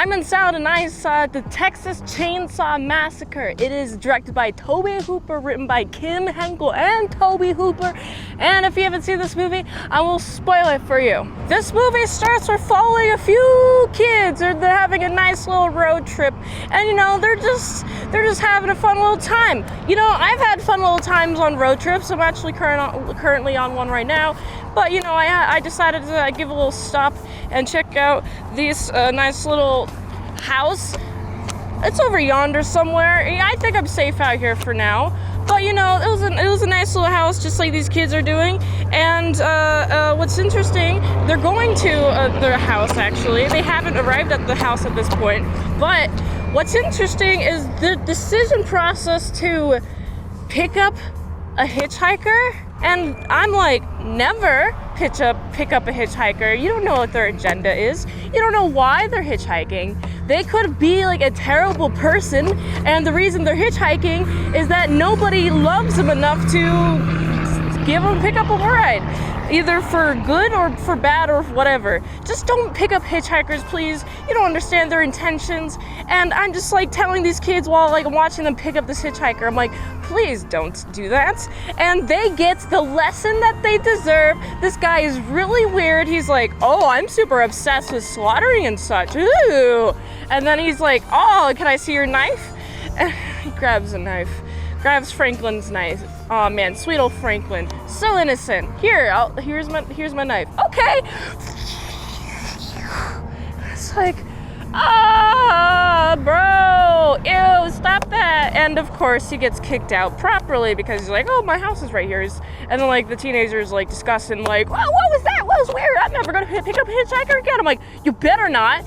I'm in Salad and I saw the Texas Chainsaw Massacre. It is directed by Tobe Hooper, written by Kim Henkel and Tobe Hooper. And if you haven't seen this movie, I will spoil it for you. This movie starts with following a few kids. They're having a nice little road trip, and you know, they're just having a fun little time. You know, I've had fun little times on road trips. I'm actually currently on one right now. But you know, I decided to give a little stop and check out this nice little house. It's over yonder somewhere. I think I'm safe out here for now. But you know, it was a nice little house, just like these kids are doing. And what's interesting, they're going to their house actually. They haven't arrived at the house at this point. But what's interesting is the decision process to pick up a hitchhiker. And I'm like, never pick up a hitchhiker. You don't know what their agenda is. You don't know why they're hitchhiking. They could be like a terrible person, and the reason they're hitchhiking is that nobody loves them enough to pick up a ride, either for good or for bad or whatever. Just don't pick up hitchhikers, please. You don't understand their intentions. And I'm just like telling these kids while like I'm watching them pick up this hitchhiker, I'm like, please don't do that. And they get the lesson that they deserve. This guy is really weird. He's like, oh, I'm super obsessed with slaughtering and such. Ooh. And then he's like, oh, can I see your knife? And he grabs a knife. Grabs Franklin's knife. Oh man, sweet old Franklin. So innocent. Here's my knife. Okay. It's like, bro, ew, stop that. And of course he gets kicked out properly because he's like, oh, my house is right here. And then like the teenager's like disgusting, like, oh, what was that? What was weird? I'm never gonna pick up a hitchhiker again. I'm like, you better not.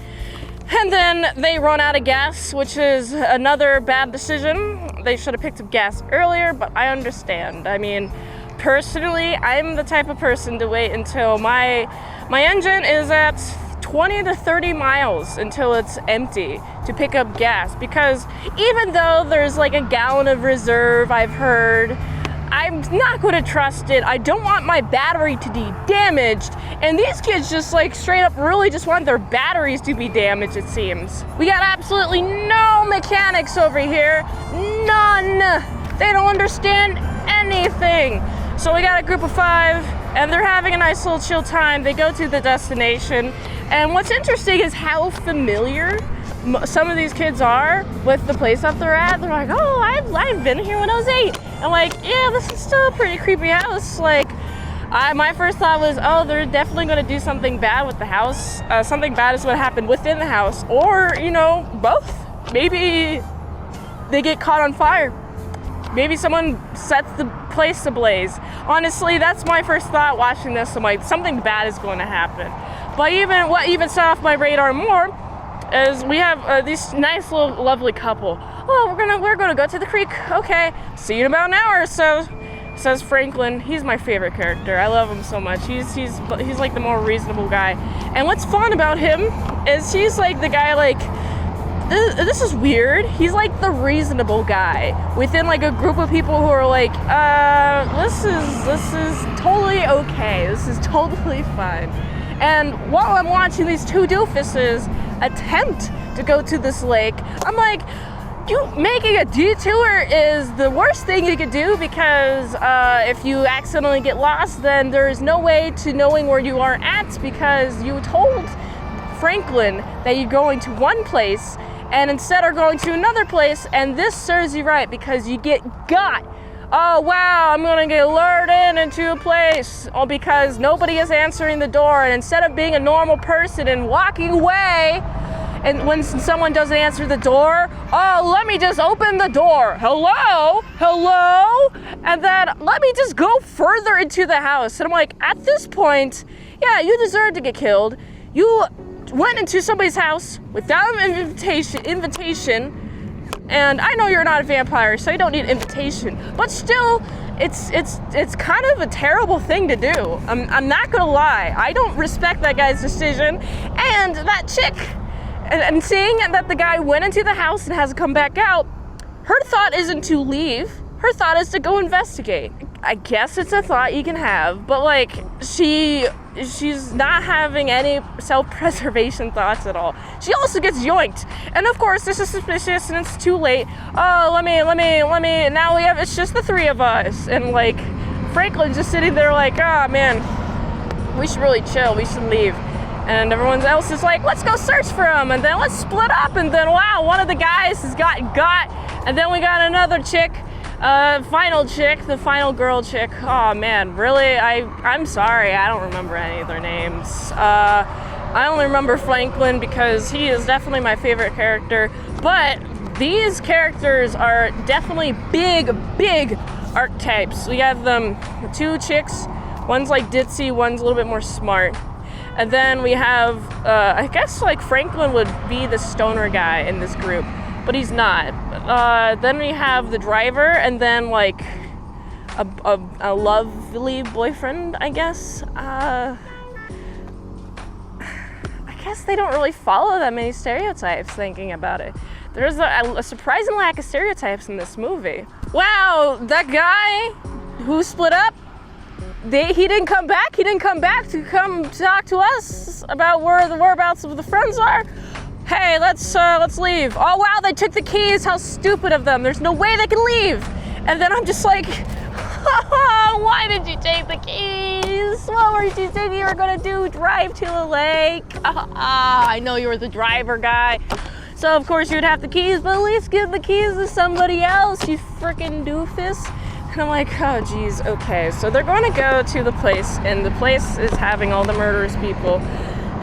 And then they run out of gas, which is another bad decision. They should have picked up gas earlier, but I understand. I mean, personally, I'm the type of person to wait until my engine is at 20 to 30 miles until it's empty to pick up gas, because even though there's like a gallon of reserve, I've heard, I'm not going to trust it. I don't want my battery to be damaged. And these kids just like straight up really just want their batteries to be damaged, it seems. We got absolutely no mechanics over here. None. They don't understand anything. So we got a group of 5 and they're having a nice little chill time. They go to the destination. And what's interesting is how familiar some of these kids are with the place that they're at. They're like, oh, I've been here when I was 8. I'm like, yeah, this is still a pretty creepy house. Like, my first thought was, oh, they're definitely going to do something bad with the house. Something bad is what happened within the house, or, you know, both. Maybe they get caught on fire. Maybe someone sets the place ablaze. Honestly, that's my first thought watching this. I'm like, something bad is going to happen. But what even set off my radar more is we have this nice little lovely couple. Oh, we're gonna go to the creek. Okay, see you in about an hour or so, says Franklin. He's my favorite character. I love him so much. He's like the more reasonable guy. And what's fun about him is he's like the guy, like, this is weird. He's like the reasonable guy within like a group of people who are like, this is totally okay. This is totally fine. And while I'm watching these 2 doofuses attempt to go to this lake, I'm like, you making a detour is the worst thing you could do, because if you accidentally get lost, then there's no way to knowing where you are at, because you told Franklin that you're going to one place and instead are going to another place, and this serves you right because you get got. Oh wow, I'm gonna get lured into a place, all because nobody is answering the door, and instead of being a normal person and walking away, and when someone doesn't answer the door, oh, let me just open the door. Hello? And then let me just go further into the house. And I'm like, at this point, yeah, you deserve to get killed. You went into somebody's house without an invitation. And I know you're not a vampire, so you don't need an invitation. But still, it's kind of a terrible thing to do. I'm not gonna lie. I don't respect that guy's decision. And that chick, and seeing that the guy went into the house and hasn't come back out, her thought isn't to leave. Her thought is to go investigate. I guess it's a thought you can have, but like she's not having any self-preservation thoughts at all. She also gets yoinked, and of course this is suspicious, and it's too late. Oh, let me. Now it's just the three of us, and like Franklin's just sitting there like, ah, man, we should really chill. We should leave. And everyone else is like, let's go search for him, and then let's split up, and then wow, one of the guys has got, and then we got another chick. Final chick, the final girl chick. Oh man, really? I'm sorry, I don't remember any of their names. I only remember Franklin because he is definitely my favorite character, but these characters are definitely big archetypes. We have them, two chicks, one's like ditzy, one's a little bit more smart. And then we have, I guess like Franklin would be the stoner guy in this group, but he's not. Then we have the driver, and then like a lovely boyfriend, I guess. I guess they don't really follow that many stereotypes, thinking about it. There's a surprising lack of stereotypes in this movie. Wow, that guy who split up, he didn't come back. He didn't come back to come talk to us about where the whereabouts of the friends are. Hey, let's leave. Oh wow, they took the keys. How stupid of them. There's no way they can leave. And then I'm just like, why did you take the keys? What were you thinking you were gonna do? Drive to a lake? I know you were the driver guy. So of course you would have the keys, but at least give the keys to somebody else, you freaking doofus. And I'm like, oh geez, okay. So they're going to go to the place, and the place is having all the murderous people.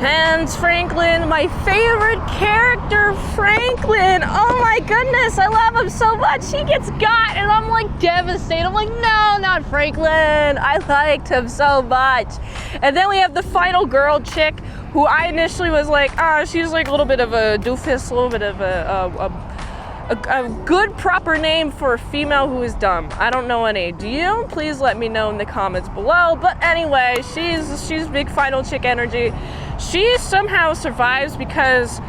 And Franklin, my favorite character, Franklin. Oh my goodness, I love him so much. He gets got, and I'm like devastated. I'm like, no, not Franklin. I liked him so much. And then we have the final girl chick, who I initially was like, she's like a little bit of a doofus, a little bit of a good proper name for a female who is dumb. I don't know any. Do you? Please let me know in the comments below. But anyway, she's big final chick energy. She somehow survives because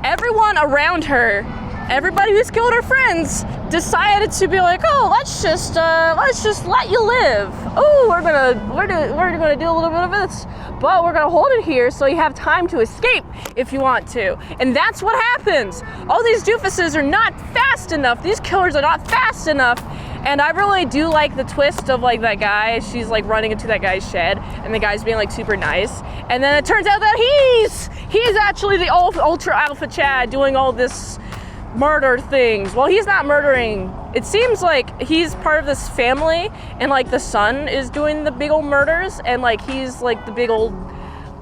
everyone around her, everybody who's killed her friends, decided to be like, oh, let's just let you live. Oh, we're gonna do a little bit of this, but we're gonna hold it here so you have time to escape if you want to. And that's what happens. All these doofuses are not fast enough. These killers are not fast enough. And I really do like the twist of like that guy. She's like running into that guy's shed, and the guy's being like super nice. And then it turns out that he's actually the ultra alpha Chad doing all this murder things. Well, he's not murdering. It seems like he's part of this family, and like the son is doing the big old murders, and like he's like the big old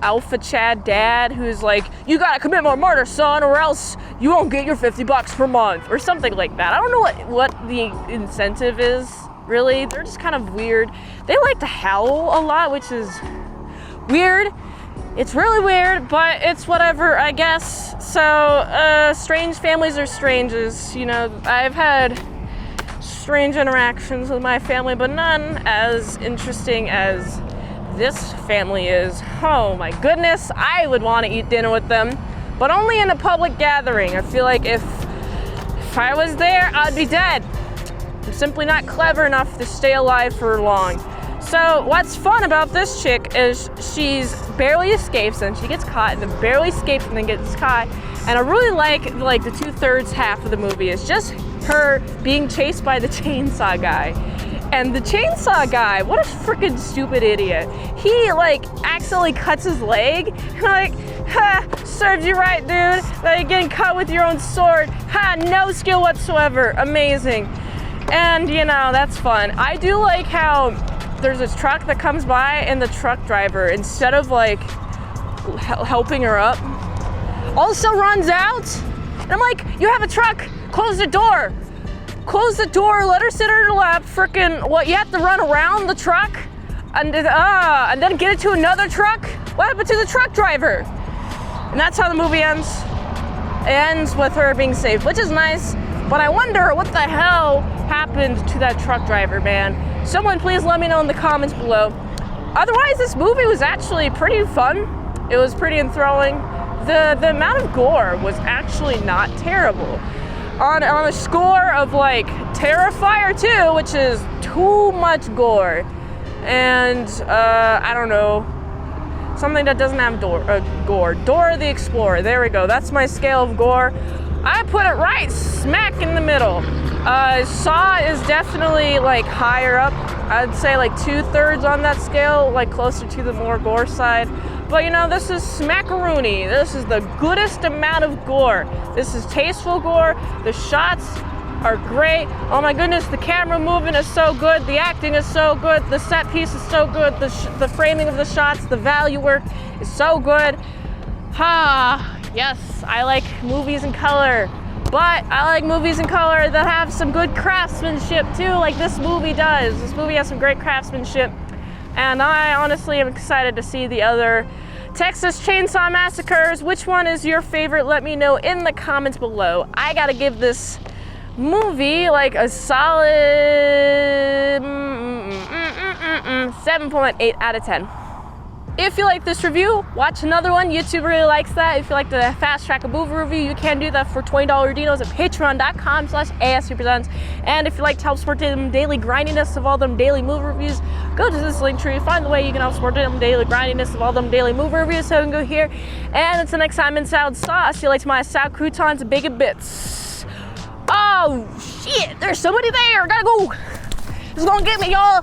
alpha Chad dad who's like, you gotta commit more murder, son, or else you won't get your $50 per month or something like that. I don't know what the incentive is, really. They're just kind of weird. They like to howl a lot, which is weird. It's really weird, but it's whatever, I guess. So, strange families are stranges. You know, I've had strange interactions with my family, but none as interesting as this family is. Oh my goodness, I would want to eat dinner with them, but only in a public gathering. I feel like if I was there, I'd be dead. I'm simply not clever enough to stay alive for long. So what's fun about this chick is she's barely escapes, and she gets caught, and then barely escapes, and then gets caught. And I really like the 2/3 half of the movie is just her being chased by the chainsaw guy. And the chainsaw guy, what a freaking stupid idiot. He like accidentally cuts his leg, and I'm like, ha, serves you right, dude. Like getting cut with your own sword. Ha, no skill whatsoever. Amazing. And you know, that's fun. I do like how there's this truck that comes by, and the truck driver, instead of like helping her up, also runs out. And I'm like, you have a truck, close the door. Close the door, let her sit in her lap, frickin' what, you have to run around the truck? And then get it to another truck? What happened to the truck driver? And that's how the movie ends. It ends with her being saved, which is nice, but I wonder what the hell happened to that truck driver, man. Someone please let me know in the comments below. Otherwise, this movie was actually pretty fun. It was pretty enthralling. The amount of gore was actually not terrible. on a score of like Terrifier 2, which is too much gore, and I don't know, something that doesn't have gore. Dora the Explorer. There we go. That's my scale of gore. I put it right smack in the middle. Saw is definitely like higher up. I'd say like 2/3 on that scale, like closer to the more gore side. But you know, this is smackaroony. This is the goodest amount of gore. This is tasteful gore. The shots are great. Oh my goodness, the camera movement is so good. The acting is so good. The set piece is so good. The framing of the shots, the value work is so good. Yes, I like movies in color, but I like movies in color that have some good craftsmanship too, like this movie does. This movie has some great craftsmanship, and I honestly am excited to see the other Texas Chainsaw Massacres. Which one is your favorite? Let me know in the comments below. I gotta give this movie like a solid 7.8 out of 10. If you like this review, watch another one. YouTube really likes that. If you like to fast track a movie review, you can do that for $20 Dinos at patreon.com/ASEPresents. And if you like to help support them daily grindiness of all them daily movie reviews, go to this link tree, find the way you can help support them daily grindiness of all them daily movie reviews. So you can go here. And until next time, mint salad sauce. You like my salad croutons and bacon bits. Oh shit, there's somebody there. Gotta go. It's gonna get me, y'all.